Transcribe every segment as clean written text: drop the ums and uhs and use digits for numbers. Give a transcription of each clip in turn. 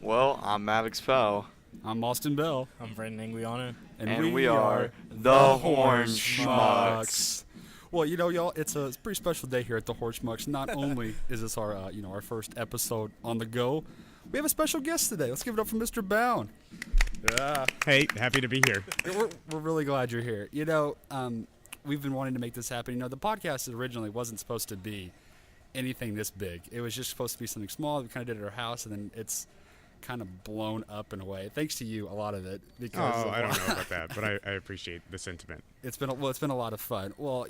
Well, I'm Maddox Poe. I'm Austin Bell. I'm Brendan Anguiano. And we are the HornSchmucks. Well, y'all, it's a pretty special day here at the HornSchmucks. Not only is this our, our first episode on the go, we have a special guest today. Let's give it up for Mr. Bound. Yeah. Hey, happy to be here. We're really glad you're here. We've been wanting to make this happen. The podcast originally wasn't supposed to be anything this big. It was just supposed to be something small. We kind of did it at our house, and then it's kind of blown up in a way. Thanks to you, a lot of it. Because I don't know about that, but I appreciate the sentiment. It's been a lot of fun. Well,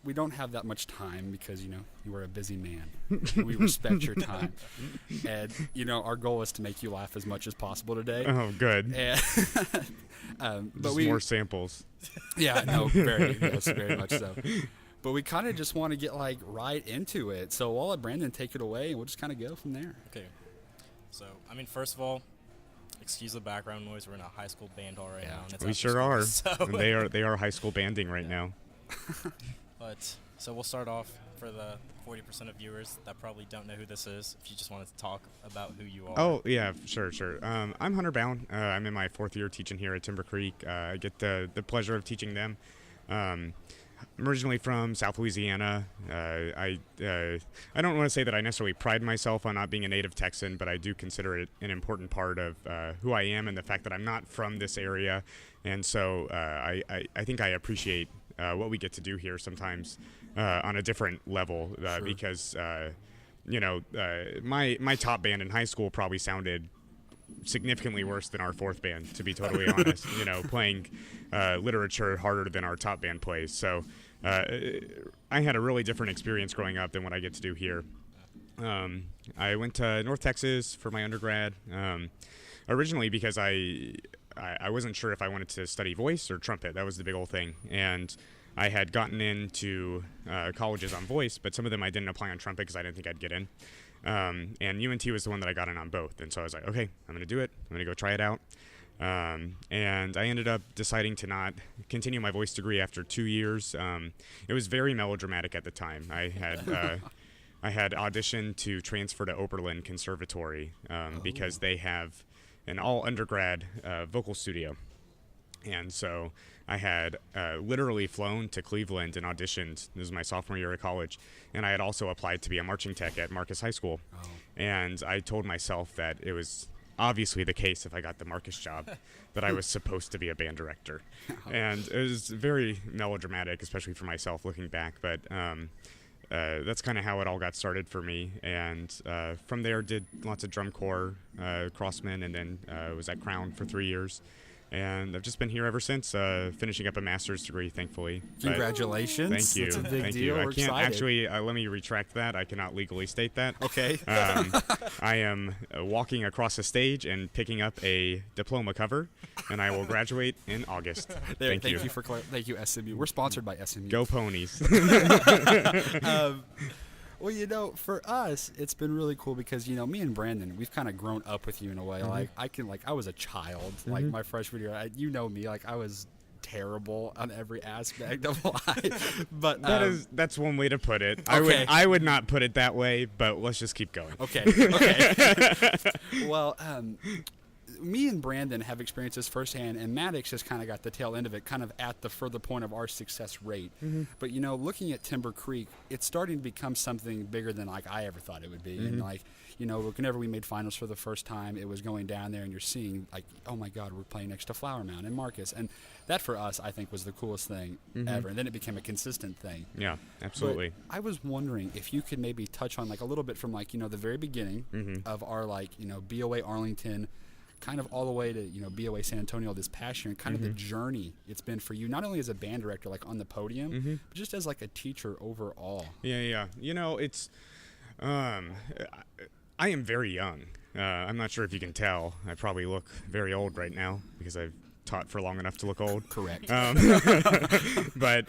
we don't have that much time because you are a busy man. We respect your time, and our goal is to make you laugh as much as possible today. Oh, good. And, but more samples. Yeah, no, very much so. But we kind of just want to get right into it. So I'll let Brandon take it away, and we'll just kind of go from there. Okay. So, first of all, excuse the background noise. We're in a high school band hall right now. And it's we sure school, are. So They are high school banding right now. So we'll start off for the 40% of viewers that probably don't know who this is. If you just wanted to talk about who you are. Oh, yeah, sure. I'm Hunter Bound. I'm in my fourth year teaching here at Timber Creek. I get the pleasure of teaching them. I'm originally from South Louisiana. I don't want to say that I necessarily pride myself on not being a native Texan, but I do consider it an important part of who I am and the fact that I'm not from this area. And so I think I appreciate what we get to do here sometimes on a different level Sure. because, my top band in high school probably sounded significantly worse than our fourth band, to be totally honest, playing literature harder than our top band plays. So I had a really different experience growing up than what I get to do here. I went to North Texas for my undergrad, originally because I wasn't sure if I wanted to study voice or trumpet. That was the big old thing. And I had gotten into colleges on voice, but some of them I didn't apply on trumpet because I didn't think I'd get in. And UNT was the one that I got in on both. And so I was like, okay, I'm going to do it. I'm going to go try it out. And I ended up deciding to not continue my voice degree after 2 years. It was very melodramatic at the time. I had auditioned to transfer to Oberlin Conservatory because they have an all undergrad vocal studio. And so I had literally flown to Cleveland and auditioned. This was my sophomore year of college. And I had also applied to be a marching tech at Marcus High School. Oh. And I told myself that it was obviously the case if I got the Marcus job that I was supposed to be a band director. And it was very melodramatic, especially for myself looking back. But that's kind of how it all got started for me. And from there did lots of drum corps, Crossman, and then was at Crown for 3 years. And I've just been here ever since, finishing up a master's degree, thankfully. Congratulations. Thank you. That's a big Thank deal. you. We're I can't excited. actually, let me retract that. I cannot legally state that. Okay. I am walking across the stage and picking up a diploma cover, and I will graduate in August. Thank you. Thank you, SMU. We're sponsored by SMU. Go Ponies. Well, for us, it's been really cool because, me and Brandon, we've kind of grown up with you in a way. Mm-hmm. I was a child, mm-hmm. My freshman year. Me, I was terrible on every aspect of life. But that's one way to put it. Okay. I would not put it that way, but let's just keep going. Okay. Well, me and Brandon have experienced this firsthand, and Maddox just kind of got the tail end of it, kind of at the further point of our success rate. Mm-hmm. But looking at Timber Creek, it's starting to become something bigger than I ever thought it would be. Mm-hmm. And whenever we made finals for the first time, it was going down there, and you're seeing oh my God, we're playing next to Flower Mound and Marcus, and that for us I think was the coolest thing mm-hmm. ever. And then it became a consistent thing. Yeah, absolutely. But I was wondering if you could maybe touch on a little bit from the very beginning mm-hmm. of our BOA Arlington, kind of all the way to BOA San Antonio this past year, and kind mm-hmm. of the journey it's been for you, not only as a band director on the podium, mm-hmm. but just as a teacher overall. Yeah. It's I am very young. I'm not sure if you can tell. I probably look very old right now because I've taught for long enough to look old. Correct. But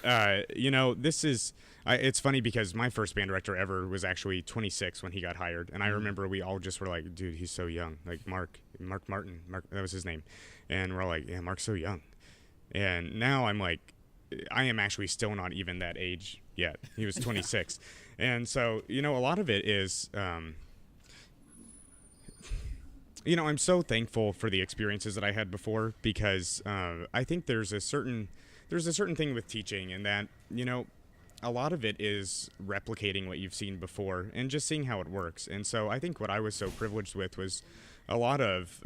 this is. It's funny because my first band director ever was actually 26 when he got hired, and I remember we all just were like, "Dude, he's so young." Mark Martin, that was his name, and we're like, "Yeah, Mark's so young." And now I'm like, I am actually still not even that age yet. He was 26, and so a lot of it is I'm so thankful for the experiences that I had before because I think there's a certain thing with teaching in that, a lot of it is replicating what you've seen before and just seeing how it works. And so I think what I was so privileged with was a lot of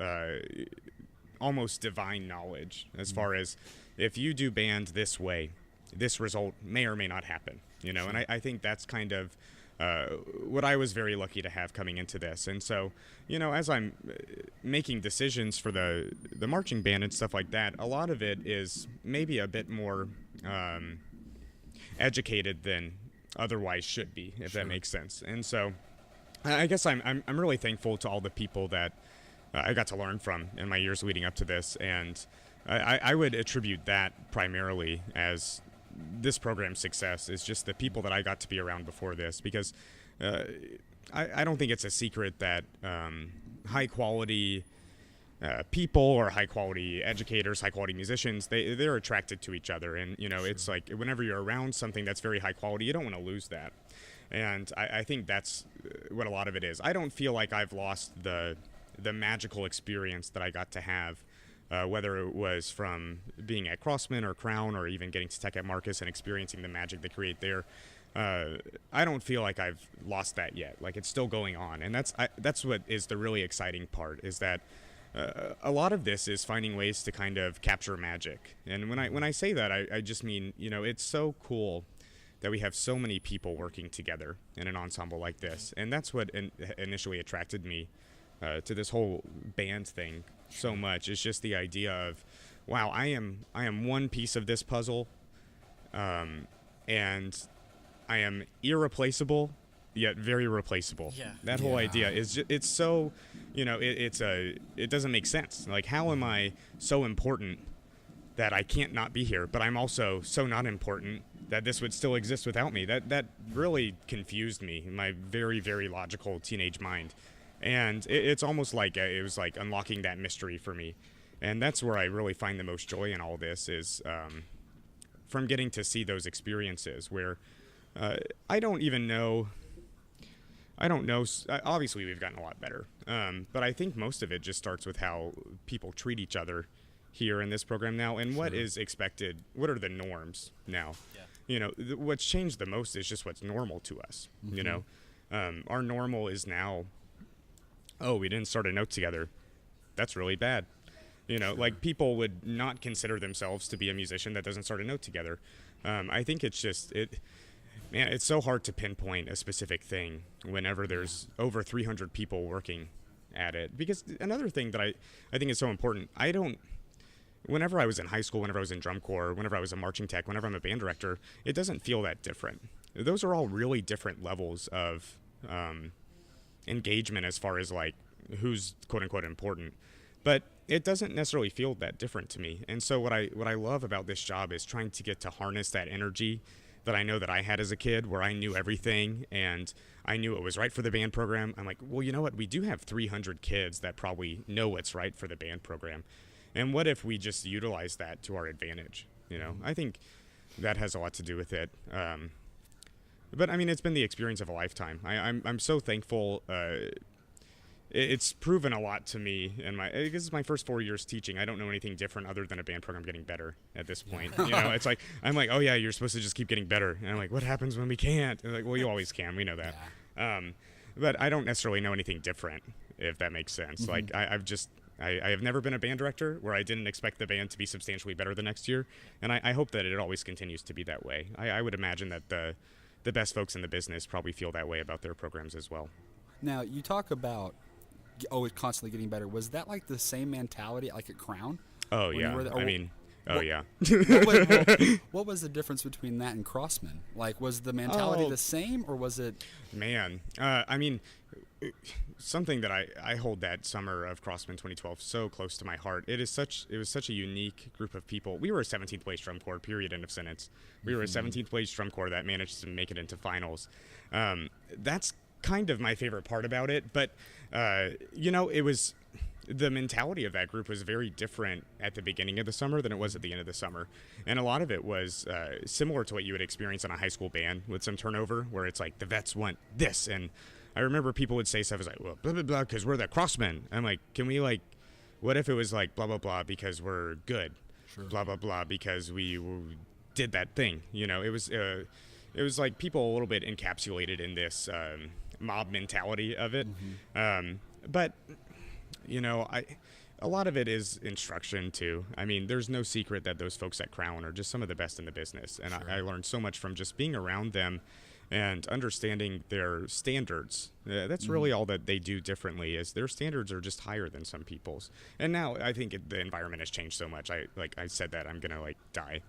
almost divine knowledge as far as if you do band this way, this result may or may not happen, and I think that's kind of what I was very lucky to have coming into this. And so, as I'm making decisions for the marching band and stuff like that, a lot of it is maybe a bit more educated than otherwise should be, if that makes sense. And so I guess I'm really thankful to all the people that I got to learn from in my years leading up to this. And I would attribute that primarily as this program's success is just the people that I got to be around before this, because I don't think it's a secret that high quality people or high quality educators, high quality musicians, they're attracted to each other. And, it's like whenever you're around something that's very high quality, you don't want to lose that. And I think that's what a lot of it is. I don't feel like I've lost the magical experience that I got to have. Whether it was from being at Crossman or Crown or even getting to Tech at Marcus and experiencing the magic they create there, I don't feel like I've lost that yet. Like, it's still going on, and that's what is the really exciting part, is that a lot of this is finding ways to kind of capture magic. And when I say that, I just mean, it's so cool that we have so many people working together in an ensemble like this, and that's what initially attracted me to this whole band thing so much. Is just the idea of, wow, I am one piece of this puzzle, and I am irreplaceable yet very replaceable. Yeah. That whole idea is it's so, it doesn't make sense. Like, how am I so important that I can't not be here, but I'm also so not important that this would still exist without me? That really confused me in my very, very logical teenage mind. And it's almost like it was like unlocking that mystery for me. And that's where I really find the most joy in all this, is from getting to see those experiences where I don't know. Obviously, we've gotten a lot better. But I think most of it just starts with how people treat each other here in this program now, and what is expected. What are the norms now? Yeah. What's changed the most is just what's normal to us. Mm-hmm. Our normal is now, oh, we didn't start a note together. That's really bad. Like, people would not consider themselves to be a musician that doesn't start a note together. I think it's just, man, it's so hard to pinpoint a specific thing whenever there's over 300 people working at it. Because another thing that I think is so important, whenever I was in high school, whenever I was in drum corps, whenever I was a marching tech, whenever I'm a band director, it doesn't feel that different. Those are all really different levels of engagement as far as, like, who's quote-unquote important. But it doesn't necessarily feel that different to me. And so what I love about this job is trying to get to harness that energy that I know that I had as a kid, where I knew everything and I knew what was right for the band program. I'm like, well, you know what? We do have 300 kids that probably know what's right for the band program. And what if we just utilize that to our advantage? I think that has a lot to do with it. But I mean, it's been the experience of a lifetime. I'm so thankful. It's proven a lot to me, and this is my first 4 years teaching. I don't know anything different other than a band program getting better at this point. It's like, I'm like, oh yeah, you're supposed to just keep getting better. And I'm like, what happens when we can't? And like, well, you always can. We know that. Yeah. But I don't necessarily know anything different, if that makes sense. Mm-hmm. Like, I have never been a band director where I didn't expect the band to be substantially better the next year, and I hope that it always continues to be that way. I would imagine that the best folks in the business probably feel that way about their programs as well. Now, you talk about always constantly getting better. Was that like the same mentality like at Crown? Oh, yeah. Yeah. What was the difference between that and Crossman? Like, was the mentality the same, or was it? Man, something that I hold that summer of Crossman 2012 so close to my heart. It was such a unique group of people. We were a 17th place drum corps, period, end of sentence. We were a 17th place drum corps that managed to make it into finals. That's kind of my favorite part about it, but it was, the mentality of that group was very different at the beginning of the summer than it was at the end of the summer, and a lot of it was similar to what you would experience in a high school band with some turnover, where it's like the vets want this, and I remember people would say stuff like, well, blah, blah, blah, because we're the Crossmen. I'm like, can we, like, what if it was like, blah, blah, blah, because we're good? Sure. Blah, blah, blah, because we did that thing. You know, it was like people a little bit encapsulated in this mob mentality of it. But, you know, a lot of it is instruction, too. I mean, there's no secret that those folks at Crown are just some of the best in the business. And I learned so much from just being around them and understanding their standards. That's really all that they do differently, is their standards are just higher than some people's. And now I think the environment has changed so much. I said that, I'm going to, like, die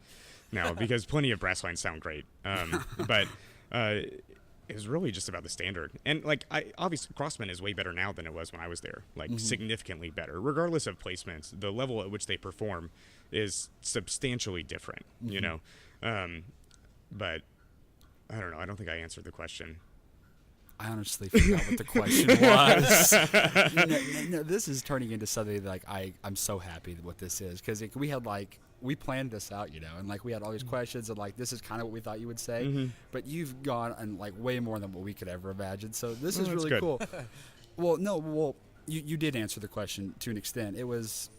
now because plenty of brass lines sound great. But it was really just about the standard. And, like, obviously Crossman is way better now than it was when I was there, like significantly better. Regardless of placements, the level at which they perform is substantially different, you know. But I don't know. I don't think I answered the question. I honestly forgot what the question was. No, this is turning into something that, like, I'm so happy that what this is, because we planned this out, you know, and like we had all these questions and like this is kind of what we thought you would say, but you've gone and like way more than what we could ever imagine. So this is really good. cool. You did answer the question to an extent. It was,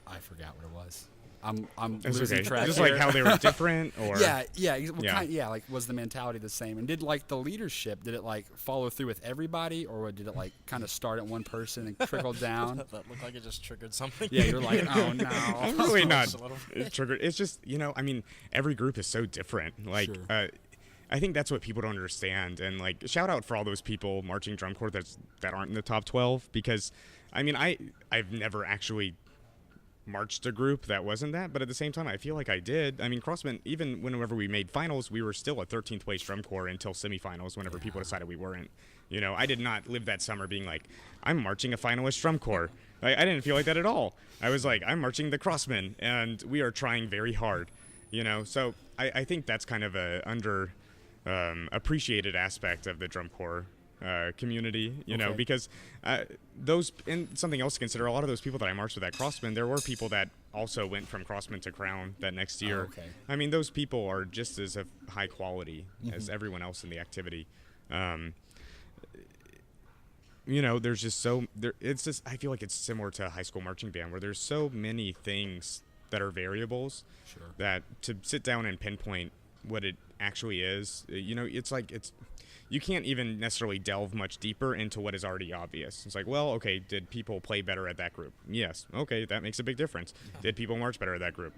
I forgot what it was. I'm It's losing okay. track. Just here. like how they were different, or Like was the mentality the same? And did like the leadership? Did it like follow through with everybody, or did it like kind of start at one person and trickle down? That looked like it just triggered something. Yeah, you're like, oh no. I'm really not Just a little triggered. It's just, you know, I mean, every group is so different. Like, Sure. I think that's what people don't understand. And like, shout out for all those people marching drum corps that aren't in the top 12, because, I mean, I've never actually marched a group that wasn't that, but at the same time I feel like I did. I mean, Crossman, even whenever we made finals, we were still a 13th place drum corps until semifinals, whenever people decided we weren't. You know, I did not live that summer being like, I'm marching a finalist drum corps. I didn't feel like that at all. I was like, I'm marching the Crossmen, and we are trying very hard, you know. So I think that's kind of a under appreciated aspect of the drum corps community, you know, because those, and something else to consider, a lot of those people that I marched with at Crossman, there were people that also went from Crossman to Crown that next year. Oh, okay. I mean, those people are just as of high quality as everyone else in the activity. You know, there's just it's just, I feel like it's similar to a high school marching band where there's so many things that are variables that to sit down and pinpoint what it actually is, you know, it's like, you can't even necessarily delve much deeper into what is already obvious. It's like, well, okay, did people play better at that group? Yes. Okay, that makes a big difference. Did people march better at that group?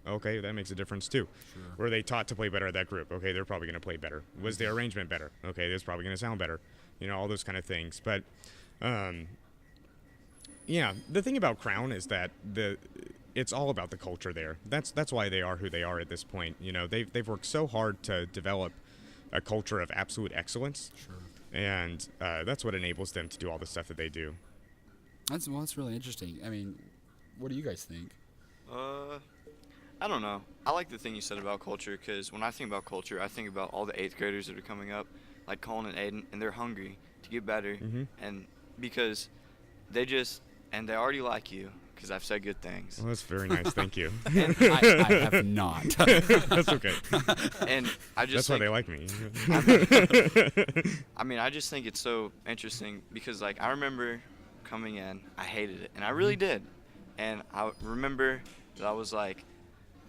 Okay, that makes a difference too. Sure. Were they taught to play better at that group? Okay, they're probably going to play better. Was the arrangement better? Okay, that's probably going to sound better. You know, all those kind of things. But, yeah, the thing about Crown is that it's all about the culture there. That's why they are who they are at this point. You know, they've worked so hard to develop a culture of absolute excellence, and that's what enables them to do all the stuff that they do. That's really interesting. I mean, what do you guys think? I don't know. I like the thing you said about culture, because when I think about culture, I think about all the 8th graders that are coming up, like Colin and Aiden, and they're hungry to get better, and because they already like you, because I've said good things. Well, that's very nice. Thank you. I have not. That's okay. And I just that's why they like me. I mean, I just think it's so interesting because, like, I remember coming in, I hated it, and I really did. And I remember that I was like,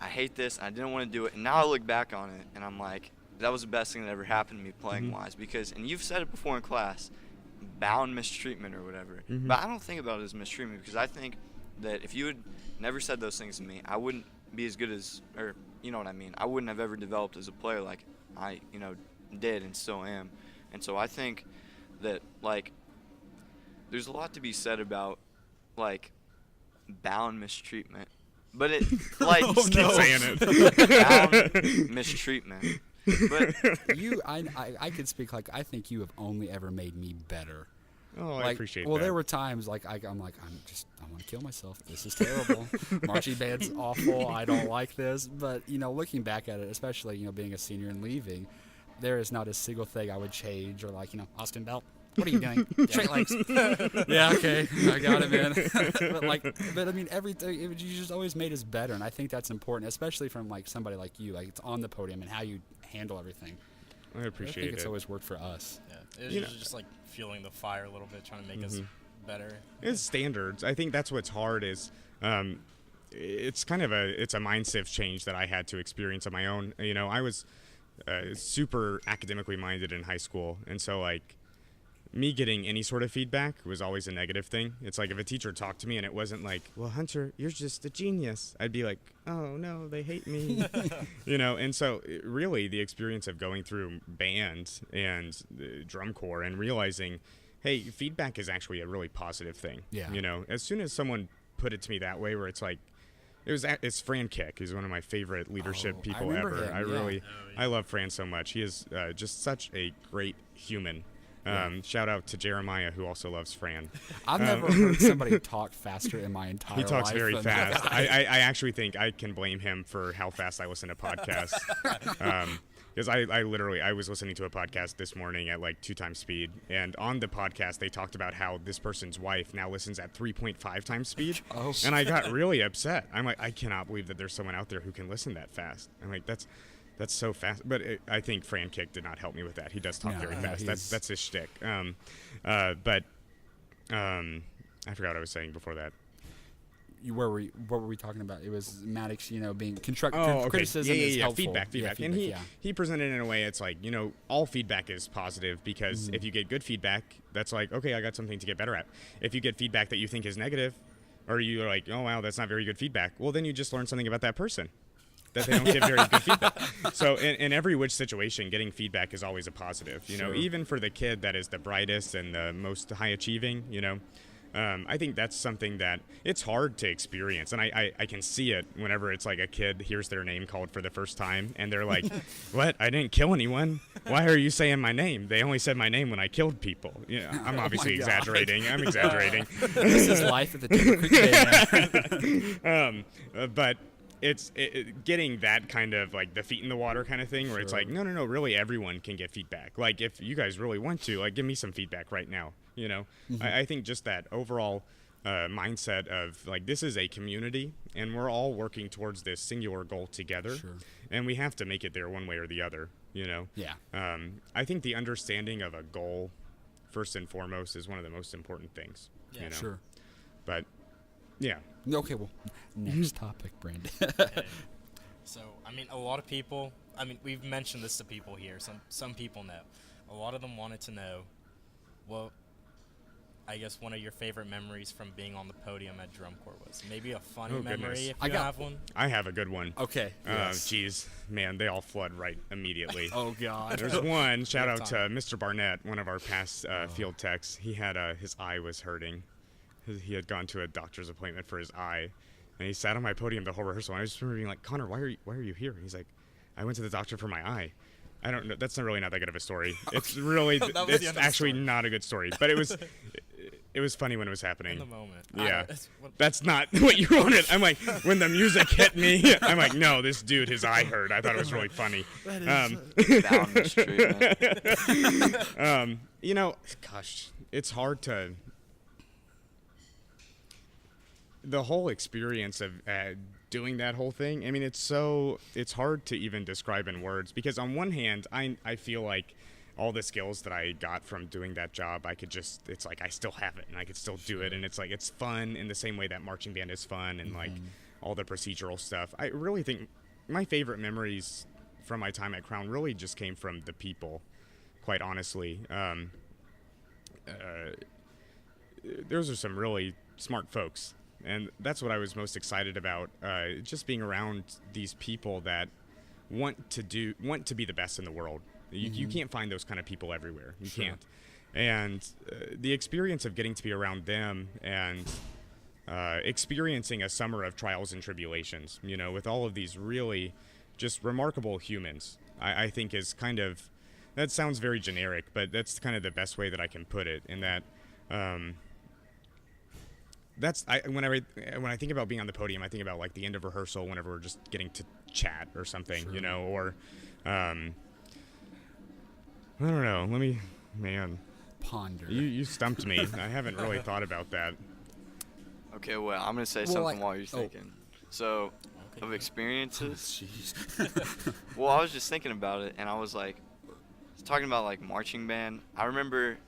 I hate this, and I didn't want to do it. And now I look back on it, and I'm like, that was the best thing that ever happened to me playing-wise. Because, and you've said it before in class, bound mistreatment or whatever. But I don't think about it as mistreatment, because I think that if you had never said those things to me, I wouldn't be as good as, or you know what I mean, I wouldn't have ever developed as a player like I, you know, did and still am. And so I think that, like, there's a lot to be said about, like, bound mistreatment. But it, like, Keep saying it. bound mistreatment. But I could speak, like, I think you have only ever made me better. Oh, Like, I appreciate well, that. there were times like I'm like I want to kill myself. This is terrible. Marching band's awful. I don't like this. But you know, looking back at it, especially you know being a senior and leaving, there is not a single thing I would change or like you know Austin Belt. What are you doing? Straight legs. Yeah, okay, I got it, man. but I mean, everything. You just always made us better, and I think that's important, especially from like somebody like you. Like it's on the podium and how you handle everything. I appreciate think it's it. always worked for us. Yeah, it was just like fueling the fire a little bit, trying to make us better. It's standards. I think that's what's hard is it's kind of it's a mindset change that I had to experience on my own. You know, I was super academically minded in high school, and so like me getting any sort of feedback was always a negative thing. It's like if a teacher talked to me and it wasn't like, well, Hunter, you're just a genius, I'd be like, oh no, they hate me. You know, and so really the experience of going through band and drum corps and realizing, hey, feedback is actually a really positive thing. Yeah. You know, as soon as someone put it to me that way, where it's like, it's Fran Kick. He's one of my favorite leadership people ever. I love Fran so much. He is just such a great human. Shout out to Jeremiah, who also loves Fran. I've never heard somebody talk faster in my entire life. He talks very than fast. that. I actually think I can blame him for how fast I listen to podcasts. Because I was listening to a podcast this morning at like 2 times speed, and on the podcast they talked about how this person's wife now listens at 3.5 times speed. Oh. And I got really upset. I'm like, I cannot believe that there's someone out there who can listen that fast. I'm like, that's so fast. But I think Fran Kick did not help me with that. He does talk very fast. That's his shtick. But I forgot what I was saying before that. What were we talking about? It was Maddox, being constructive okay. criticism is helpful. Feedback. And he presented it in a way, it's like, all feedback is positive, because if you get good feedback, that's like, okay, I got something to get better at. If you get feedback that you think is negative, or you're like, oh wow, that's not very good feedback, well then you just learn something about that person, that they don't give very good feedback. So in every which situation, getting feedback is always a positive. Sure. Even for the kid that is the brightest and the most high achieving, I think that's something that it's hard to experience. And I can see it whenever it's like a kid hears their name called for the first time and they're like, what? I didn't kill anyone. Why are you saying my name? They only said my name when I killed people. I'm obviously exaggerating. I'm exaggerating. This is life at the Timber Creek Band. But it's getting that kind of like the feet in the water kind of thing where it's like, no, really everyone can get feedback. Like if you guys really want to, like give me some feedback right now. I think just that overall mindset of like, this is a community and we're all working towards this singular goal together, and we have to make it there one way or the other. Yeah. I think the understanding of a goal first and foremost is one of the most important things. Yeah. Sure. But yeah. Okay, well, next topic, Brandon. So, a lot of people, we've mentioned this to people here. Some people know. A lot of them wanted to know, well, I guess one of your favorite memories from being on the podium at Drum Corps was. Maybe a funny memory if you have one. I have a good one. Okay. Geez, man, they all flood right immediately. Oh, God. There's one. Shout out to Mr. Barnett, one of our past field techs. He had his eye was hurting. He had gone to a doctor's appointment for his eye, and he sat on my podium the whole rehearsal. And I was remember being like, Connor, why are you here? And he's like, I went to the doctor for my eye. I don't know. That's really not that good of a story. It's really, it's actually not a good story. But it was funny when it was happening. In the moment. Yeah. That's not what you wanted. I'm like, when the music hit me, I'm like, no, this dude, his eye hurt. I thought it was really funny. Down mistreatment. Gosh, it's hard to. The whole experience of doing that whole thing, it's hard to even describe in words, because on one hand, I feel like all the skills that I got from doing that job, it's like I still have it and I could still do it, and it's like it's fun in the same way that marching band is fun, and like all the procedural stuff. I really think my favorite memories from my time at Crown really just came from the people, quite honestly. Those are some really smart folks. And that's what I was most excited about, just being around these people that want to be the best in the world. You can't find those kind of people everywhere. You can't. And the experience of getting to be around them and experiencing a summer of trials and tribulations, with all of these really just remarkable humans, I think is kind of, that sounds very generic, but that's kind of the best way that I can put it, in that when I think about being on the podium, I think about like the end of rehearsal whenever we're just getting to chat or something, or I don't know. Ponder. You stumped me. I haven't really thought about that. Okay, well, I'm gonna say something while you're thinking. So, of experiences. Jeez. Well, I was just thinking about it, and I was like, talking about like marching band, I remember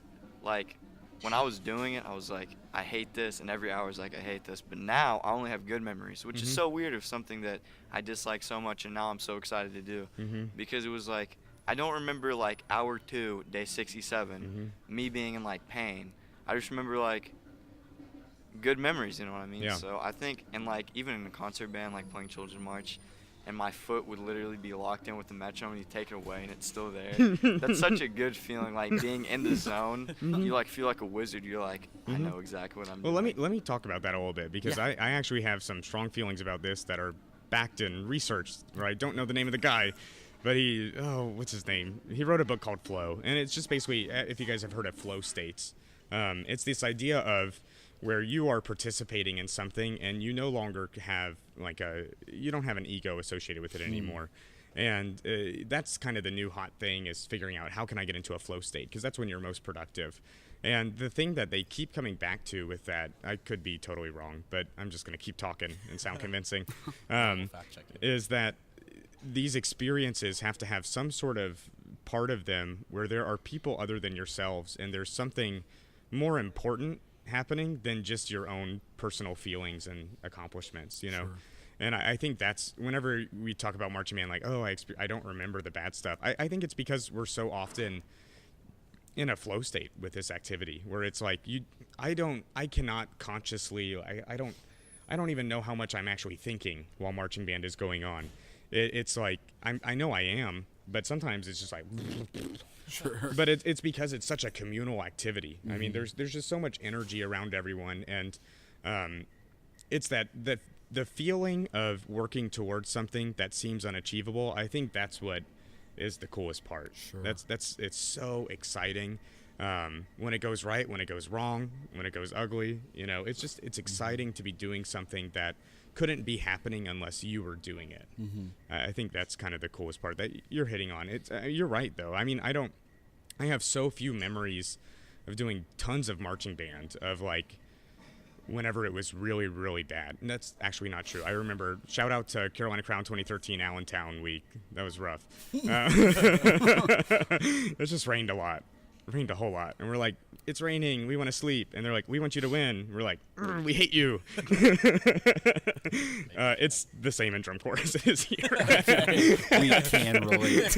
like when I was doing it, I was like, I hate this, and every hour I was like, I hate this. But now I only have good memories, which is so weird of something that I dislike so much, and now I'm so excited to do, because it was like I don't remember like hour 2, day 67, me being in like pain. I just remember like good memories, you know what I mean? Yeah. So I think, and like even in a concert band, like playing Children's March, and my foot would literally be locked in with the metronome, and you take it away and it's still there. That's such a good feeling, like being in the zone. You like feel like a wizard. You're like, I know exactly what I'm Well, doing. let me talk about that a little bit, because Yeah. I actually have some strong feelings about this that are backed and researched. Right? I don't know the name of the guy, but what's his name? He wrote a book called Flow, and it's just basically, if you guys have heard of flow states, it's this idea of where you are participating in something and you no longer have you don't have an ego associated with it anymore. And that's kind of the new hot thing, is figuring out how can I get into a flow state, because that's when you're most productive. And the thing that they keep coming back to with that, I could be totally wrong, but I'm just going to keep talking and sound convincing, Fact check it. is that these experiences have to have some sort of part of them where there are people other than yourselves, and there's something more important happening than just your own personal feelings and accomplishments, you know. Sure. And I think that's, whenever we talk about marching band, like, oh, I don't remember the bad stuff. I think it's because we're so often in a flow state with this activity, where it's like I cannot consciously, I don't even know how much I'm actually thinking while marching band is going on. It's like I know I am, but sometimes it's just like. Sure. But it's because it's such a communal activity. I mean, there's just so much energy around everyone, and it's that the feeling of working towards something that seems unachievable. I think that's what is the coolest part. Sure. It's so exciting when it goes right, when it goes wrong, when it goes ugly. You know, it's exciting to be doing something that couldn't be happening unless you were doing it. I think that's kind of the coolest part that you're hitting on. It's you're right though. I mean, I have so few memories of doing tons of marching band, of like whenever it was really, really bad. And that's actually not true. I remember, shout out to Carolina Crown 2013 Allentown week. That was rough. It just rained a lot. It rained a whole lot. And we're like, it's raining. We want to sleep. And they're like, we want you to win. We're like, we hate you. It's the same in drum corps as it is here. We can relate.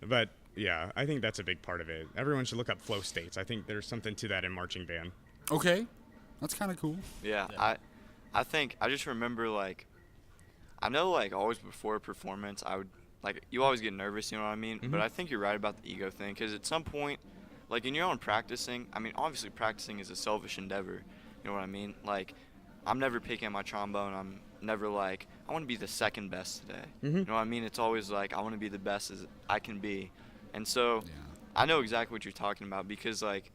But yeah, I think that's a big part of it. Everyone should look up flow states. I think there's something to that in marching band. Okay, that's kind of cool. Yeah, I think I just remember like, I know like always before a performance I would like, you always get nervous, you know what I mean? But I think you're right about the ego thing, because at some point, like in your own practicing, I mean obviously practicing is a selfish endeavor, you know what I mean? Like I'm never picking up my trombone, I'm never like, I want to be the second best today. You know what I mean? It's always like, I want to be the best as I can be. And so Yeah. I know exactly what you're talking about, because like,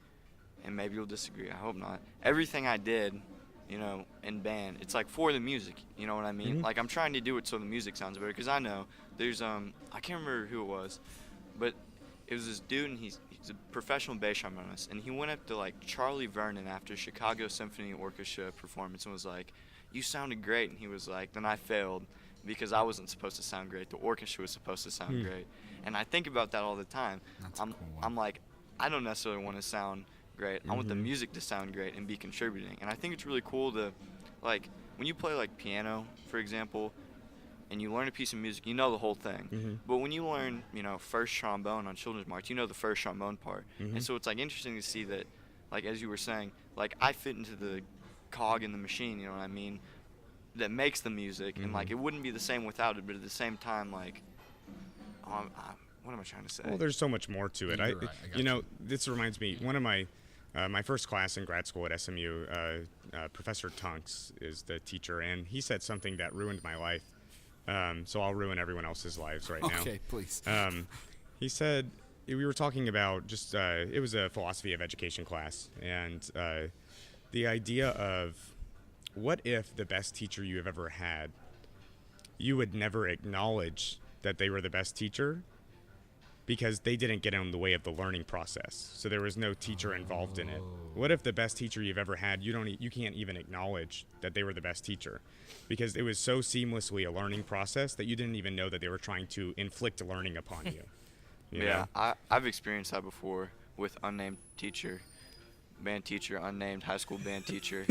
and maybe you'll disagree, I hope not, everything I did, you know, in band, it's like for the music, you know what I mean? Like I'm trying to do it so the music sounds better, because I know there's I can't remember who it was, but it was this dude, and he's a professional bass trombonist, and he went up to like Charlie Vernon after Chicago Symphony Orchestra performance and was like, you sounded great. And he was like, then I failed because I wasn't supposed to sound great, the orchestra was supposed to sound great. And I think about that all the time. That's a cool one. I'm like, I don't necessarily want to sound great, I want the music to sound great and be contributing. And I think it's really cool to, like, when you play like piano, for example, and you learn a piece of music, you know the whole thing. But when you learn, you know, first trombone on Children's March, you know the first trombone part. And so it's like interesting to see that, like as you were saying, like I fit into the cog in the machine, you know what I mean, that makes the music, and like it wouldn't be the same without it. But at the same time, like, what am I trying to say? Well, there's so much more to it. You're right, I got You know, this reminds me, one of my first class in grad school at SMU, Professor Tunks is the teacher, and he said something that ruined my life. So I'll ruin everyone else's lives right now. Okay, please. He said, we were talking about just, it was a philosophy of education class, and the idea of, what if the best teacher you have ever had, you would never acknowledge that they were the best teacher because they didn't get in the way of the learning process. So there was no teacher involved in it. What if the best teacher you've ever had, you can't even acknowledge that they were the best teacher because it was so seamlessly a learning process that you didn't even know that they were trying to inflict learning upon you. You Yeah, know? I've experienced that before with unnamed teacher, band teacher, unnamed high school band teacher.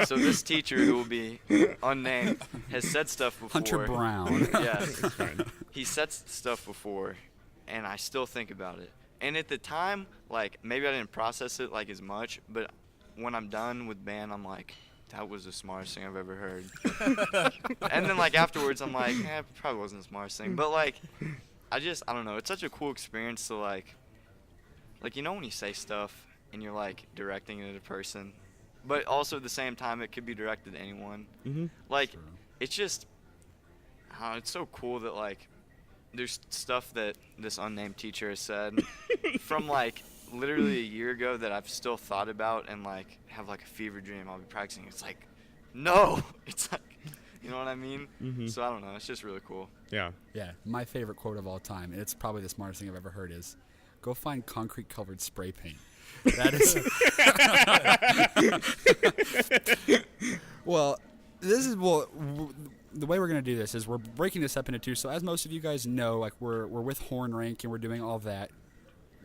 So this teacher who will be unnamed has said stuff before. Hunter Brown. Yeah, Fine. he said stuff before, and I still think about it. And at the time, like, maybe I didn't process it like as much, but when I'm done with band, I'm like, that was the smartest thing I've ever heard. And then like afterwards, I'm like, it probably wasn't the smartest thing, but like, I don't know. It's such a cool experience to like you know when you say stuff and you're like directing it at a person, but also at the same time it could be directed to anyone. Mm-hmm. Like, True. it's just, I don't know, it's so cool that like there's stuff that this unnamed teacher has said from like literally a year ago that I've still thought about and like have like a fever dream I'll be practicing. It's like, no, it's like, you know what I mean? Mm-hmm. So I don't know, it's just really cool. Yeah. Yeah, my favorite quote of all time, and it's probably the smartest thing I've ever heard, is, "Go find concrete-colored spray paint." That is. Well, the way we're going to do this is we're breaking this up into two. So as most of you guys know, like we're with Hornrank and we're doing all that.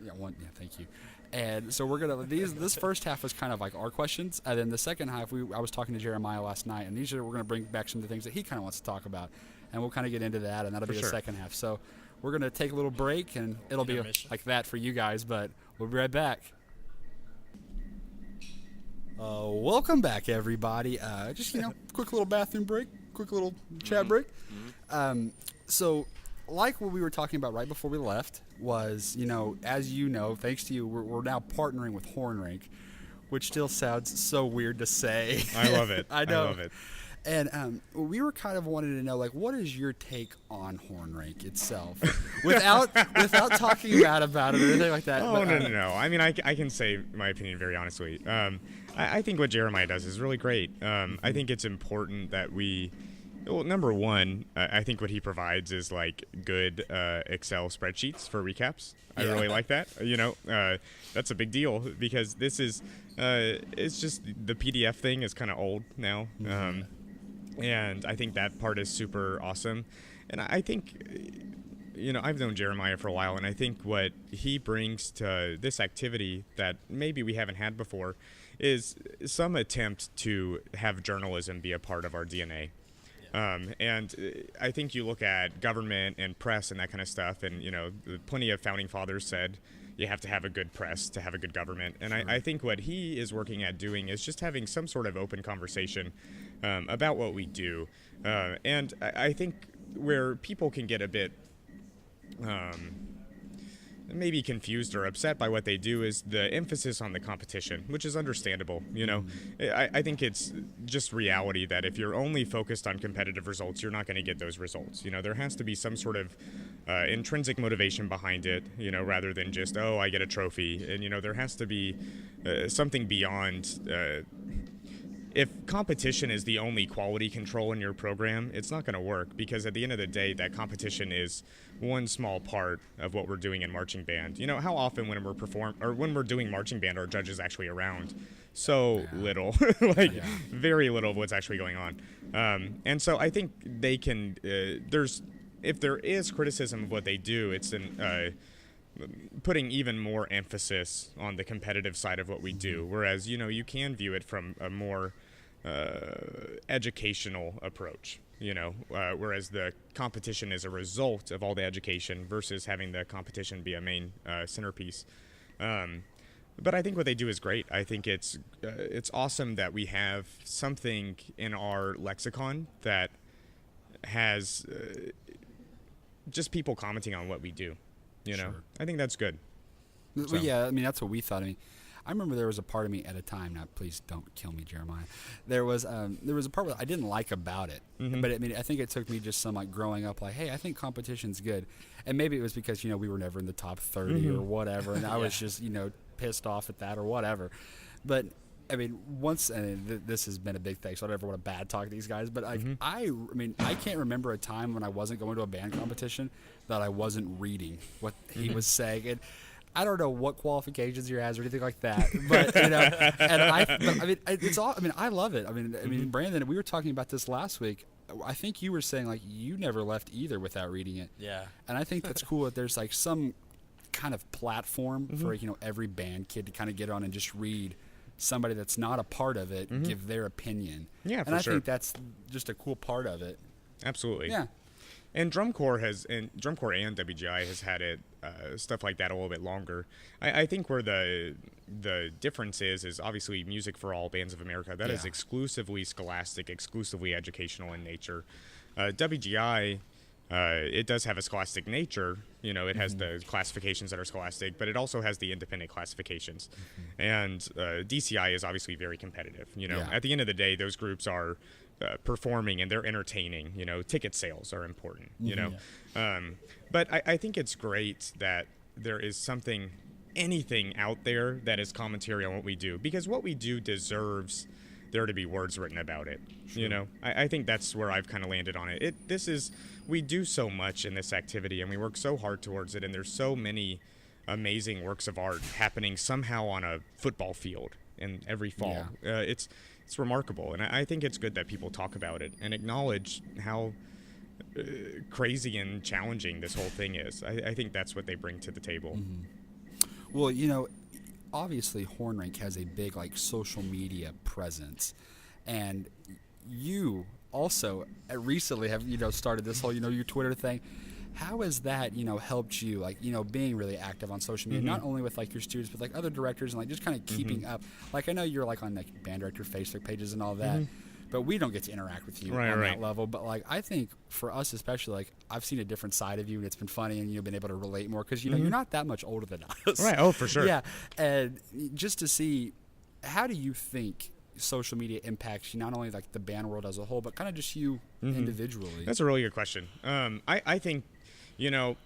Yeah, thank you. And so we're gonna this first half was kind of like our questions, and then the second half I was talking to Jeremiah last night, and we're gonna bring back some of the things that he kind of wants to talk about, and we'll kind of get into that, and that'll be the sure. second half. So we're gonna take a little break, and it'll be Intermission. like that for you guys, but we'll be right back. Welcome back, everybody. Just quick little bathroom break, quick little chat break. So, like what we were talking about right before we left was, as you know, thanks to you, we're now partnering with Hornrank, which still sounds so weird to say. I love it. I know. I love it. And we were kind of wanting to know, like, what is your take on Hornrank itself, without talking bad about it or anything like that. Oh, no. I mean, I can say my opinion very honestly. I think what Jeremiah does is really great. I think it's important that well, number one, I think what he provides is like good Excel spreadsheets for recaps. I really like that. That's a big deal because this is, it's just the PDF thing is kind of old now. And I think that part is super awesome. And I think, I've known Jeremiah for a while, and I think what he brings to this activity that maybe we haven't had before is some attempt to have journalism be a part of our DNA. And I think you look at government and press and that kind of stuff, and, plenty of founding fathers said you have to have a good press to have a good government. And I think what he is working at doing is just having some sort of open conversation about what we do. And I think where people can get a bit maybe confused or upset by what they do is the emphasis on the competition, which is understandable. I think it's just reality that if you're only focused on competitive results, you're not going to get those results. There has to be some sort of intrinsic motivation behind it, rather than just, oh, I get a trophy. And, there has to be something beyond. If competition is the only quality control in your program, it's not going to work, because at the end of the day, that competition is one small part of what we're doing in marching band. How often when we're doing marching band, are judges actually around? So little, very little of what's actually going on. And so I think they can, if there is criticism of what they do, it's putting even more emphasis on the competitive side of what we do. Whereas, you can view it from a more educational approach, whereas the competition is a result of all the education versus having the competition be a main centerpiece. But I think what they do is great. I think it's awesome that we have something in our lexicon that has just people commenting on what we do. Sure. I think that's good. Well, So. yeah, that's what we thought. I remember there was a part of me at a time. Now, please don't kill me, Jeremiah. There was a part where I didn't like about it, but I think it took me just some growing up. Like, hey, I think competition's good, and maybe it was because we were never in the top 30 or whatever, and I was just pissed off at that or whatever. But once, and this has been a big thing, so I don't ever want to bad talk these guys, but I can't remember a time when I wasn't going to a band competition that I wasn't reading what he was saying. And I don't know what qualifications he has or anything like that, but and it's all. I love it. Brandon, we were talking about this last week. I think you were saying like you never left either without reading it. Yeah. And I think that's cool that there's like some kind of platform for every band kid to kind of get on and just read somebody that's not a part of it give their opinion. Yeah, and for I sure. think that's just a cool part of it. Absolutely. Yeah. And Drum Corps and WGI has had it stuff like that a little bit longer. I think where the difference is obviously Music for All Bands of America. That is Yeah. exclusively scholastic, exclusively educational in nature. WGI, it does have a scholastic nature. You know, it has the classifications that are scholastic, but it also has the independent classifications. And DCI is obviously very competitive. You know, Yeah. at the end of the day, those groups are performing and they're entertaining. You know, ticket sales are important. You know, but I think it's great that there is anything out there that is commentary on what we do, because what we do deserves there to be words written about it. You know, I think that's where I've kind of landed on it. We do so much in this activity and we work so hard towards it, and there's so many amazing works of art happening somehow on a football field in every fall. Yeah. It's remarkable, and I think it's good that people talk about it and acknowledge how crazy and challenging this whole thing is. I think that's what they bring to the table. Well, you know, obviously Hornrink has a big like social media presence, and you also recently have started this whole your Twitter thing. How has that helped you, like being really active on social media, not only with like your students but like other directors, and like just kind of keeping up? Like I know you're like on like band director Facebook pages and all that, but we don't get to interact with you on that level. But like I think for us especially, like I've seen a different side of you, and it's been funny, and you've been able to relate more because you're not that much older than us. Right. Oh, for sure. Yeah, and just to see, how do you think social media impacts you, not only like the band world as a whole, but kind of just you individually? That's a really good question. I think,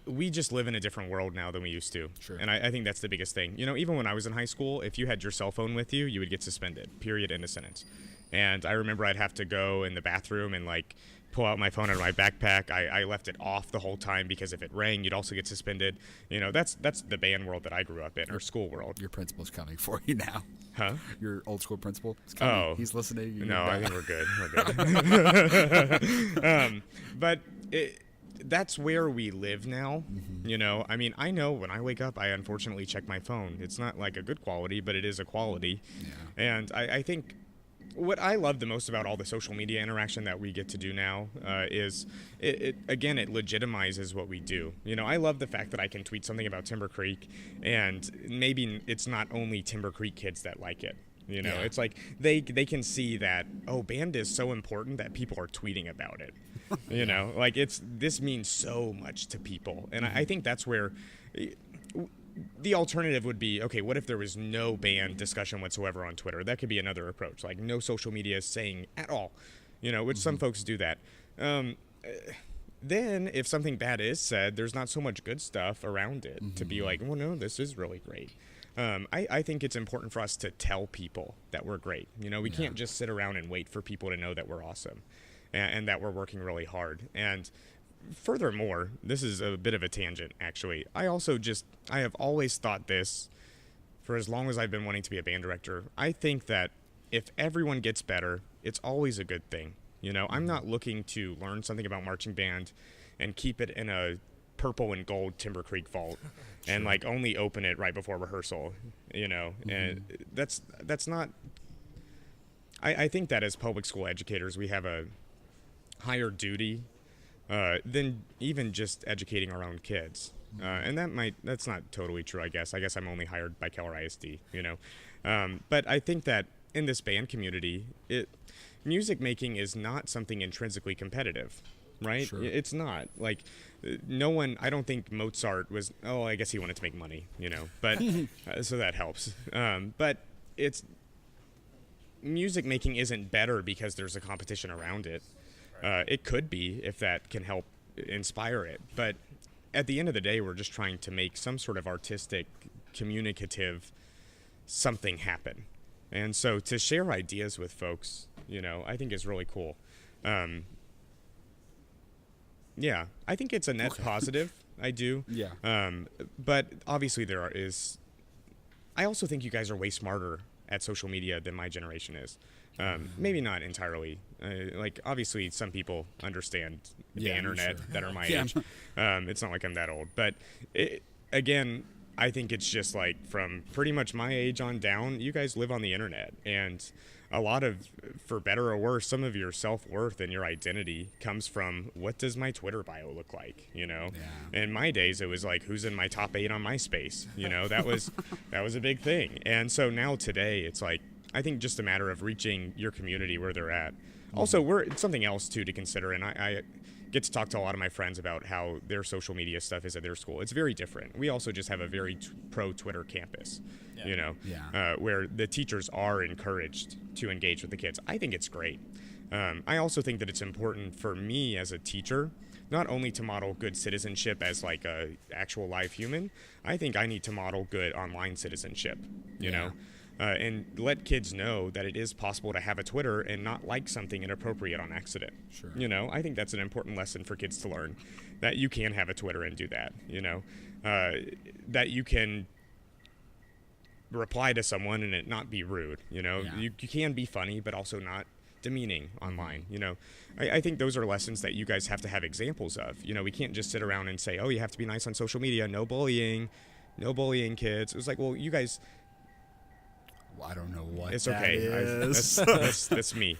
we just live in a different world now than we used to. Sure. And I think that's the biggest thing. Even when I was in high school, if you had your cell phone with you, you would get suspended, period, end of sentence. And I remember I'd have to go in the bathroom and like pull out my phone out of my backpack. I left it off the whole time because if it rang, you'd also get suspended. That's the band world that I grew up in, or school world. Your principal's coming for you now. Huh? Your old school principal is coming. Oh. He's listening. No, I think we're good. We're good. But that's where we live now. I mean, I know when I wake up, I unfortunately check my phone. It's not like a good quality, but it is a quality. Yeah. And I think what I love the most about all the social media interaction that we get to do now is it legitimizes what we do. I love the fact that I can tweet something about Timber Creek, and maybe it's not only Timber Creek kids that like it. Yeah. It's like they can see that, band is so important that people are tweeting about it. Like this means so much to people. And I think that's where the alternative would be, okay, what if there was no band discussion whatsoever on Twitter? That could be another approach, like no social media saying at all, which some folks do that. Then if something bad is said, there's not so much good stuff around it to be like, well, no, this is really great. I think it's important for us to tell people that we're great. We can't just sit around and wait for people to know that we're awesome and that we're working really hard. And furthermore, this is a bit of a tangent, actually. I have always thought this for as long as I've been wanting to be a band director. I think that if everyone gets better, it's always a good thing. I'm not looking to learn something about marching band and keep it in a purple and gold Timber Creek vault and like only open it right before rehearsal, and that's not, I think that as public school educators, we have a higher duty than even just educating our own kids. And that's not totally true, I guess. I'm only hired by Keller ISD, but I think that in this band community, music making is not something intrinsically competitive, right? Sure. It's not. Like, no one, I don't think Mozart was, I guess he wanted to make money, but so that helps. But music making isn't better because there's a competition around it. It could be if that can help inspire it. But at the end of the day, we're just trying to make some sort of artistic, communicative something happen. And so to share ideas with folks, I think is really cool. Yeah, I think it's a net positive. I do. Yeah. But obviously I also think you guys are way smarter at social media than my generation is. Maybe not entirely. Like, obviously, some people understand the Yeah, I'm internet sure. that are my Yeah. age. It's not like I'm that old. But, again, I think it's just like from pretty much my age on down, you guys live on the internet. And a lot of, for better or worse, some of your self-worth and your identity comes from, what does my Twitter bio look like, you know? Yeah. In my days, it was like, who's in my top 8 on MySpace, you know? That was a big thing. And so now today, it's like, I think just a matter of reaching your community where they're at. Also, it's something else too to consider, and I get to talk to a lot of my friends about how their social media stuff is at their school. It's very different. We also just have a very pro Twitter campus, you know, where the teachers are encouraged to engage with the kids. I think it's great. I also think that it's important for me as a teacher not only to model good citizenship as like a actual live human. I think I need to model good online citizenship, you know. And let kids know that it is possible to have a Twitter and not like something inappropriate on accident. Sure. You know, I think that's an important lesson for kids to learn, that you can have a Twitter and do that, you know, that you can reply to someone and it not be rude, you know. Yeah. You can be funny, but also not demeaning online, you know. I think those are lessons that you guys have to have examples of. You know, we can't just sit around and say, oh, you have to be nice on social media, no bullying, kids. It was like, well, you guys... I don't know what It's that okay. is. That's me.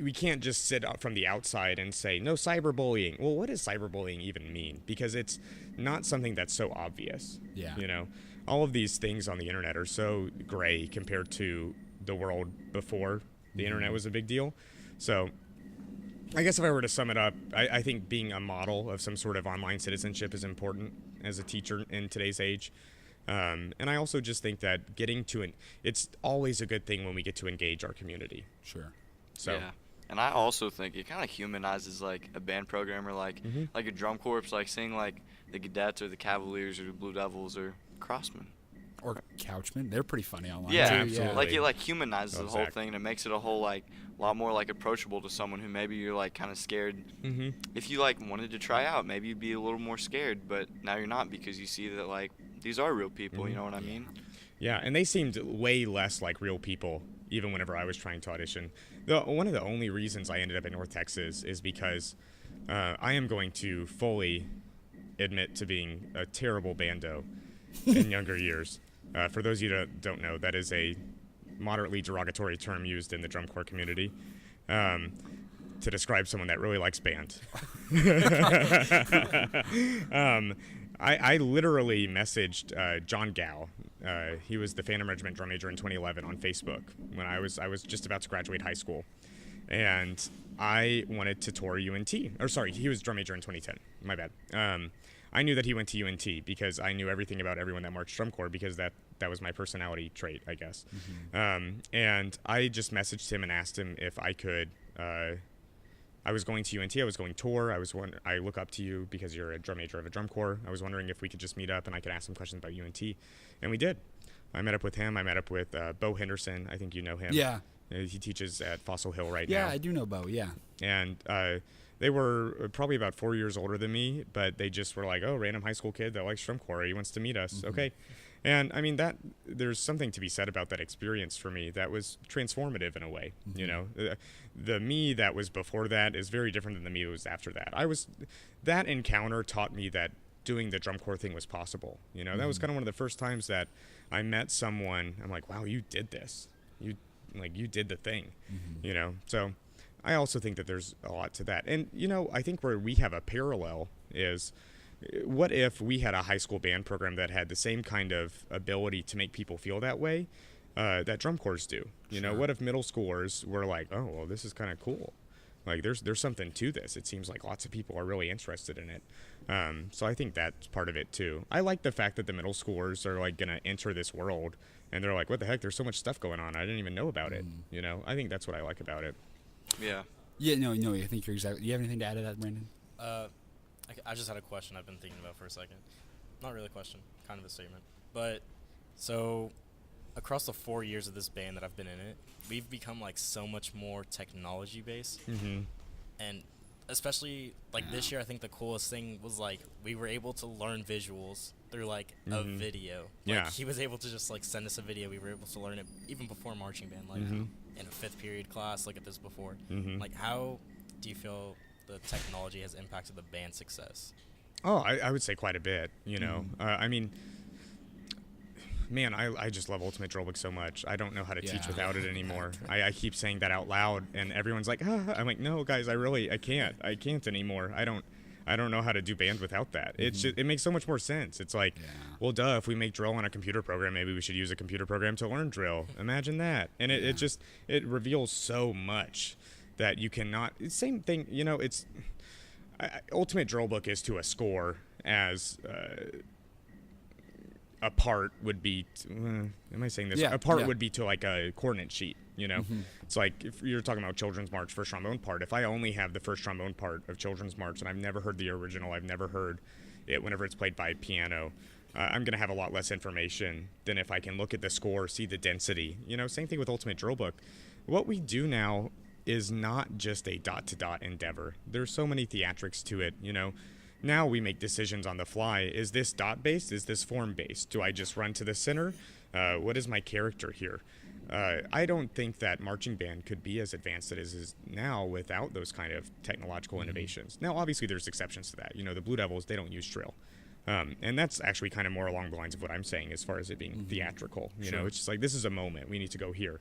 We can't just sit out from the outside and say, no cyberbullying. Well, what does cyberbullying even mean? Because it's not something that's so obvious. Yeah. You know, all of these things on the internet are so gray compared to the world before the internet was a big deal. So I guess if I were to sum it up, I think being a model of some sort of online citizenship is important as a teacher in today's age. And I also just think that it's always a good thing when we get to engage our community. Sure. So, Yeah. And I also think it kind of humanizes like a band program or like a drum corps, like seeing like the Cadets or the Cavaliers or the Blue Devils or Crossmen. Or Couchman. They're pretty funny online, Yeah, too. absolutely. like it like humanizes Oh, the whole Zach. thing and it makes it a whole like lot more like approachable to someone who maybe you're like kind of scared. If you like wanted to try out, maybe you'd be a little more scared, but now you're not because you see that like these are real people. You know what I mean? Yeah, and they seemed way less like real people, even whenever I was trying to audition. One of the only reasons I ended up in North Texas is because I am going to fully admit to being a terrible bando in younger years. For those of you that don't know, that is a moderately derogatory term used in the drum corps community to describe someone that really likes band. I literally messaged John Gow. He was the Phantom Regiment drum major in 2011 on Facebook when I was just about to graduate high school, and I wanted to tour UNT. Or sorry, he was drum major in 2010. My bad. I knew that he went to UNT because I knew everything about everyone that marched drum corps because that was my personality trait, I guess. And I just messaged him and asked him if I could. I was going to UNT. I was going tour. I look up to you because you're a drum major of a drum corps. I was wondering if we could just meet up and I could ask some questions about UNT, and we did. I met up with him. I met up with Bo Henderson. I think you know him. Yeah. He teaches at Fossil Hill right now. Yeah, I do know Bo, yeah. And they were probably about 4 years older than me, but they just were like, oh, random high school kid that likes drum corps. He wants to meet us. Okay. And I mean, there's something to be said about that experience for me that was transformative in a way. You know, the me that was before that is very different than the me that was after that. That encounter taught me that doing the drum corps thing was possible. You know, that was kind of one of the first times that I met someone. I'm like, wow, you did this. You did the thing, you know? So I also think that there's a lot to that. And, you know, I think where we have a parallel is, what if we had a high school band program that had the same kind of ability to make people feel that way that drum corps do? You know, what if middle schoolers were like, oh, well, this is kind of cool. Like, there's something to this. It seems like lots of people are really interested in it. So I think that's part of it, too. I like the fact that the middle schoolers are, like, going to enter this world, and they're like, what the heck? There's so much stuff going on. I didn't even know about it. You know, I think that's what I like about it. Yeah. Yeah, no, I think you're exactly. Do you have anything to add to that, Brandon? I just had a question I've been thinking about for a second. Not really a question, kind of a statement. But, so, across the 4 years of this band that I've been in it, we've become, like, so much more technology-based. And especially, like, this year, I think the coolest thing was, like, we were able to learn visuals through like a video. Yeah. He was able to just like send us a video. We were able to learn it even before marching band, like in a 5th period class. Look at this before. Like, how do you feel the technology has impacted the band's success? Oh, I would say quite a bit. You know, I mean, man, I just love Ultimate Drillbook so much. I don't know how to teach without it anymore. I keep saying that out loud, and everyone's like, I'm like, no, guys, I can't anymore. I don't know how to do band without that. It's just, it makes so much more sense. It's like, well, duh, if we make drill on a computer program, maybe we should use a computer program to learn drill. Imagine that. And it reveals so much that you cannot, same thing, you know, it's, Ultimate Drillbook is to a score as a part would be am I saying this? A part would be to like a coordinate sheet, you know? It's like if you're talking about Children's March first trombone part, if I only have the first trombone part of Children's March and I've never heard the original, I've never heard it whenever it's played by piano, I'm going to have a lot less information than if I can look at the score, see the density. You know, same thing with Ultimate Drillbook. What we do now is not just a dot-to-dot endeavor. There's so many theatrics to it, you know? Now we make decisions on the fly. Is this dot-based? Is this form-based? Do I just run to the center? What is my character here? I don't think that marching band could be as advanced as it is now without those kind of technological innovations. Now, obviously, there's exceptions to that. You know, the Blue Devils, they don't use drill. And that's actually kind of more along the lines of what I'm saying as far as it being theatrical. You know, it's just like, this is a moment. We need to go here.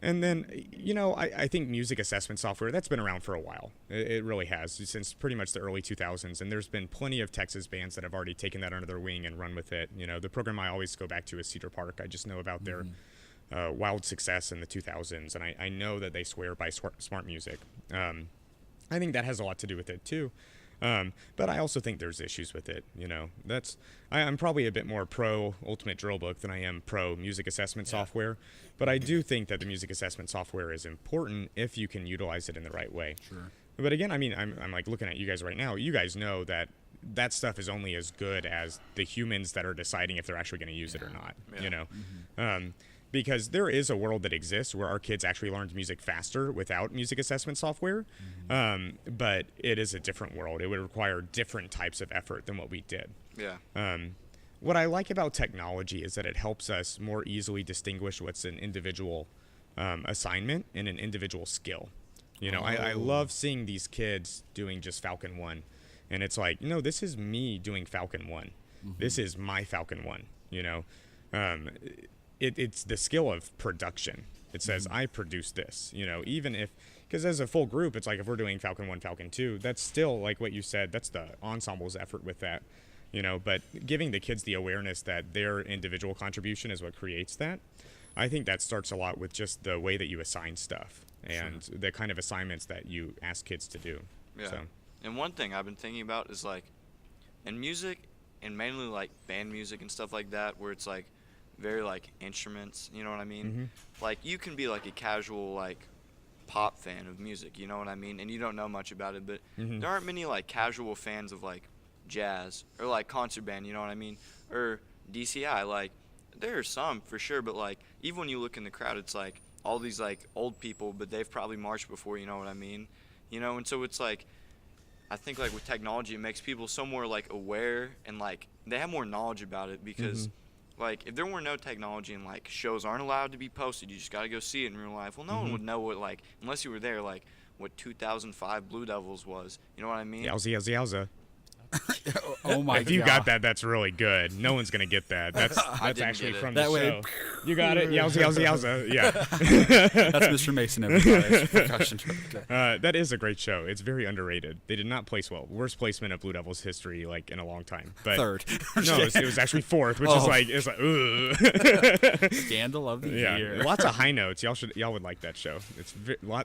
And then, you know, I think music assessment software, that's been around for a while. It really has, since pretty much the early 2000s. And there's been plenty of Texas bands that have already taken that under their wing and run with it. You know, the program I always go back to is Cedar Park. I just know about their wild success in the 2000s. And I know that they swear by smart music. I think that has a lot to do with it, too. But I also think there's issues with it, you know. I'm probably a bit more pro Ultimate Drillbook than I am pro music assessment software, but I do think that the music assessment software is important if you can utilize it in the right way. Sure. But again, I mean, I'm like looking at you guys right now. You guys know that stuff is only as good as the humans that are deciding if they're actually going to use it or not, you know. Because there is a world that exists where our kids actually learned music faster without music assessment software, but it is a different world. It would require different types of effort than what we did. Yeah. What I like about technology is that it helps us more easily distinguish what's an individual assignment and an individual skill. You know, I love seeing these kids doing just Falcon 1, and it's like, you know, this is me doing Falcon 1. This is my Falcon 1, you know. It's the skill of production. It says, I produce this, you know, even if, because as a full group, it's like if we're doing Falcon 1, Falcon 2, that's still like what you said, that's the ensemble's effort with that, you know, but giving the kids the awareness that their individual contribution is what creates that, I think that starts a lot with just the way that you assign stuff and the kind of assignments that you ask kids to do. Yeah. So. And one thing I've been thinking about is like, in music, and mainly like band music and stuff like that, where it's like, very like instruments, you know what I mean? Like you can be like a casual like pop fan of music, you know what I mean? And you don't know much about it, but there aren't many like casual fans of like jazz or like concert band, you know what I mean? Or DCI, like there are some for sure, but like even when you look in the crowd, it's like all these like old people, but they've probably marched before, you know what I mean? You know, and so it's like, I think like with technology, it makes people so more like aware and like they have more knowledge about it because like, if there were no technology and, like, shows aren't allowed to be posted, you just got to go see it in real life. Well, no one would know what, like, unless you were there, like, what 2005 Blue Devils was. You know what I mean? Yowza, yowza, yowza. Oh my god! If you got that, that's really good. No one's gonna get that. That's actually from the show. You got it. Yowza, yowza, yowza. Yeah. That's Mr. Mason, everybody. Percussion. That is a great show. It's very underrated. They did not place well. Worst placement of Blue Devils history, like in a long time. But third. No, it was actually fourth, which is like it's like ugh. Scandal of the year. Lots of high notes. Y'all would like that show. It's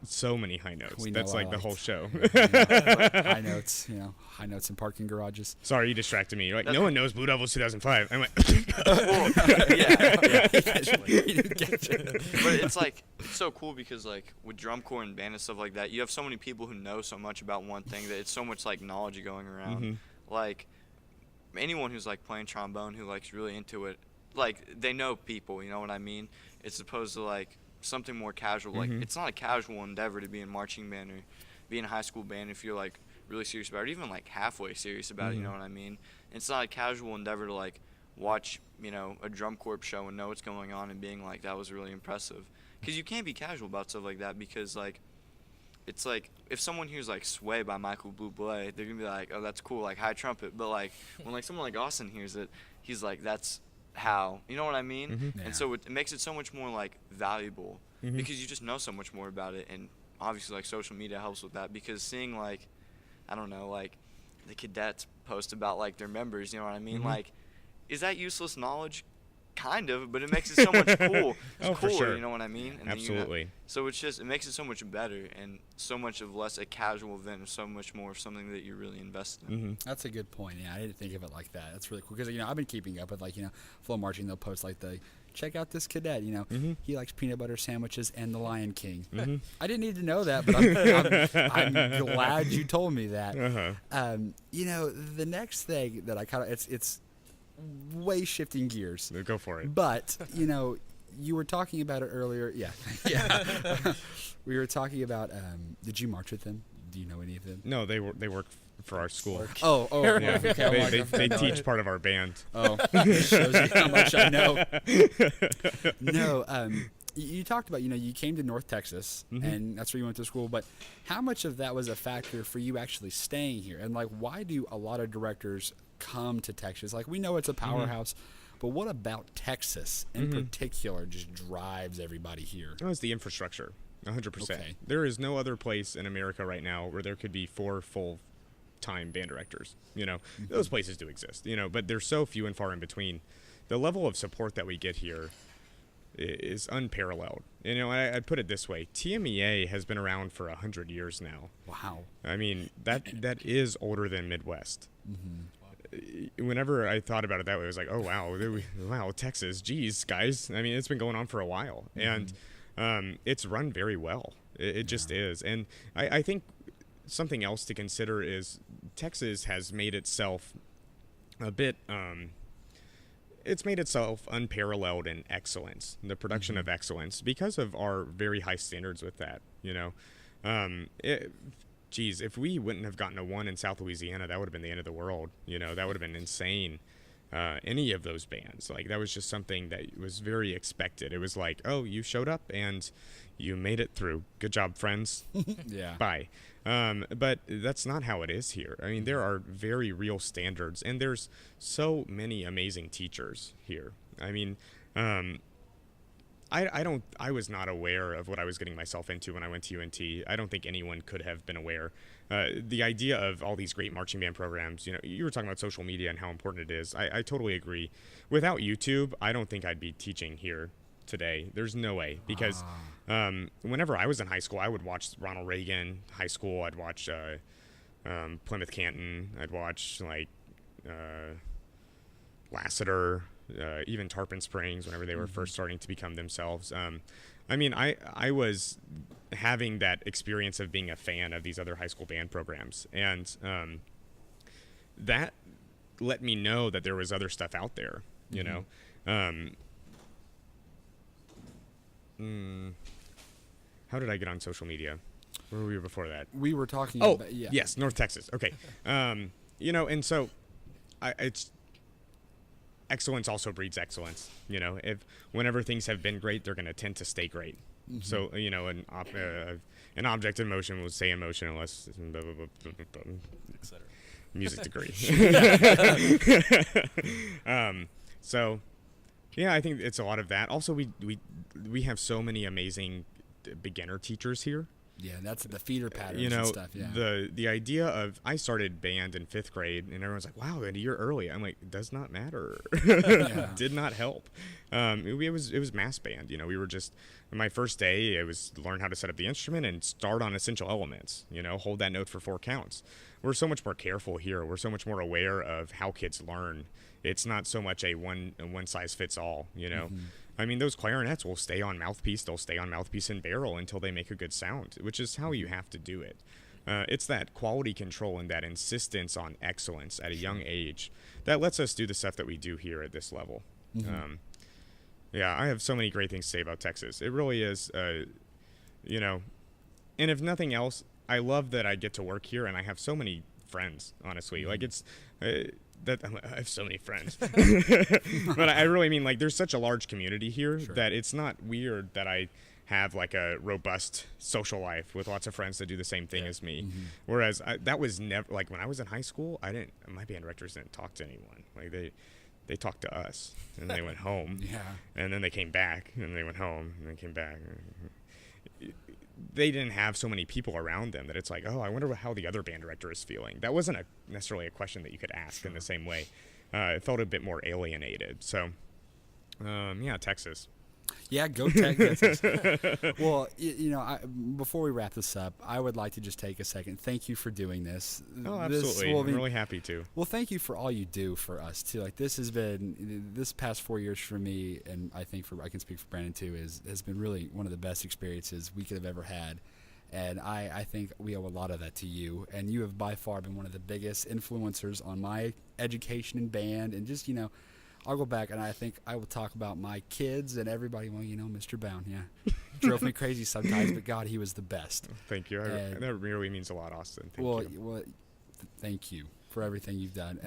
so many high notes. That's like the whole show. High notes, you know, high notes in parking garages. Sorry, you distracted me. You're like, no one knows Blue Devils 2005. I'm like, yeah. But But it's like, it's so cool because like with drum corps and band and stuff like that, you have so many people who know so much about one thing that it's so much like knowledge going around. Like anyone who's like playing trombone who like's really into it, like they know people, you know what I mean? It's opposed to like something more casual. Like it's not a casual endeavor to be in marching band or be in a high school band if you're like really serious about it, even like halfway serious about it, you know what I mean? It's not a casual endeavor to like watch, a drum corps show and know what's going on and being like, that was really impressive. Because you can't be casual about stuff like that, because like it's like if someone hears like Sway by Michael Bublé, they're gonna be like, oh, that's cool, like high trumpet. But like when like someone like Austin hears it, he's like, that's how, you know what I mean? Mm-hmm. Yeah. And so it makes it so much more like valuable, Mm-hmm. because you just know so much more about it. And obviously like social media helps with that, because seeing like, I don't know, like the cadets post about like their members, you know what I mean? Mm-hmm. Like, is that useless knowledge? Kind of, but it makes it so much cool. It's Oh, for cooler, sure. you know what I mean? And then Absolutely. so it makes it so much better, and so much of less a casual event, and so much more of something that you're really invested in. Mm-hmm. That's a good point. Yeah, I didn't think of it like that. That's really cool because I've been keeping up with like flow marching. They'll post like check out this cadet. Mm-hmm. He likes peanut butter sandwiches and the Lion King. Mm-hmm. I didn't need to know that, but I'm glad you told me that. Uh-huh. The next thing that I kind of it's way shifting gears, Go for it. but you were talking about it earlier. Yeah, yeah. We were talking about. Did you march with them? Do you know any of them? No, they work for our school. Oh, Yeah. okay. I'm like, They no, teach part of our band. Oh, it shows you how much I know. No, you talked about, you came to North Texas, Mm-hmm. and that's where you went to school, but how much of that was a factor for you actually staying here? And, like, why do a lot of directors come to Texas? Like, we know it's a powerhouse, but what about Texas in particular just drives everybody here? Oh, it's the infrastructure, 100%. Okay. There is no other place in America right now where there could be 4 full-time band directors. Those places do exist, but they're so few and far in between. The level of support that we get here is unparalleled. I'd put it this way. TMEA has been around for 100 years now. Wow. I mean, that is older than Midwest. Whenever I thought about it that way, I was like, oh, wow, Texas, geez, guys. I mean, it's been going on for a while, and it's run very well. It just is. And I think something else to consider is Texas has made itself a bit it's made itself unparalleled in excellence, the production of excellence, because of our very high standards with that. If we wouldn't have gotten a 1 in South Louisiana, that would have been the end of the world. That would have been insane. Any of those bands, like, that was just something that was very expected. It was like, oh, you showed up and you made it through. Good job, friends. Yeah. Bye. But that's not how it is here. I mean, there are very real standards, and there's so many amazing teachers here. I mean, I was not aware of what I was getting myself into when I went to UNT. I don't think anyone could have been aware. The idea of all these great marching band programs, you were talking about social media and how important it is. I totally agree. Without YouTube, I don't think I'd be teaching here today. There's no way, because whenever I was in high school, I would watch Ronald Reagan high school. I'd watch Plymouth Canton. I'd watch Lassiter, even Tarpon Springs whenever they were first starting to become themselves. I mean, I was having that experience of being a fan of these other high school band programs, and that let me know that there was other stuff out there, How did I get on social media? Where were we before that? We were talking Oh, about, yeah. yes, North Texas. Okay. And so it's excellence also breeds excellence. If whenever things have been great, they're going to tend to stay great. So, an object in motion will stay in motion unless blah, blah, blah, blah, blah, blah. etc. Music degree. So, yeah, I think it's a lot of that. Also, we have so many amazing beginner teachers here. Yeah, that's the feeder patterns and stuff, yeah. The idea of, I started band in 5th grade, and everyone's like, wow, a year early. I'm like, it does not matter. Did not help. It was mass band. We were just, my first day, it was learn how to set up the instrument and start on essential elements, hold that note for 4 counts. We're so much more careful here. We're so much more aware of how kids learn. It's not so much a one size fits all, I mean, those clarinets will stay on mouthpiece. They'll stay on mouthpiece and barrel until they make a good sound, which is how you have to do it. It's that quality control and that insistence on excellence at a young age that lets us do the stuff that we do here at this level. Yeah, I have so many great things to say about Texas. It really is, and if nothing else, I love that I get to work here, and I have so many friends, honestly. Like, it's that I have so many friends. But I really mean, like, there's such a large community here that it's not weird that I have like a robust social life with lots of friends that do the same thing as me. Whereas that was never, like, when I was in high school, my band directors didn't talk to anyone. Like, they talked to us, and they went home. And then they came back, and they went home, and then came back. They didn't have so many people around them that it's like, oh, I wonder how the other band director is feeling. That wasn't necessarily a question that you could ask in the same way. It felt a bit more alienated. So, yeah, Texas. Yeah, go Texas. Well, before we wrap this up, I would like to just take a second. Thank you for doing this. Oh, absolutely. I'm really happy to. Well, thank you for all you do for us too. Like, this past 4 years for me, and I think I can speak for Brandon too, has been really one of the best experiences we could have ever had. And I think we owe a lot of that to you. And you have by far been one of the biggest influencers on my education in band, and just, I'll go back and I think I will talk about my kids and everybody. Well, Mr. Bound, drove me crazy sometimes, but God, he was the best. Thank you. That really means a lot, Austin. Thank you. Well, thank you for everything you've done.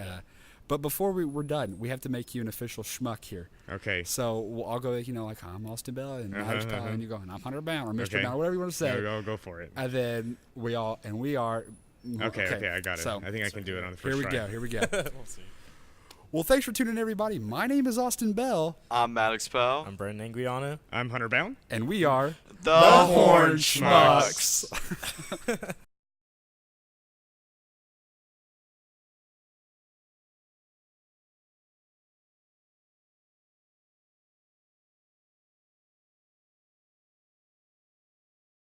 But before we're done, we have to make you an official schmuck here. Okay. So I'll go, like, I'm Austin Bell, and Irish Pal, and you go, and I'm Hunter Bound, or Mr. Bound, whatever you want to say. Go for it. And then we are. Okay, I got it. So, I think I can do it on the first try. Here we go. We'll see. Well, thanks for tuning in, everybody. My name is Austin Bell. I'm Maddox Pell. I'm Brendan Anguiano. I'm Hunter Bound. And we are The HornSchmucks.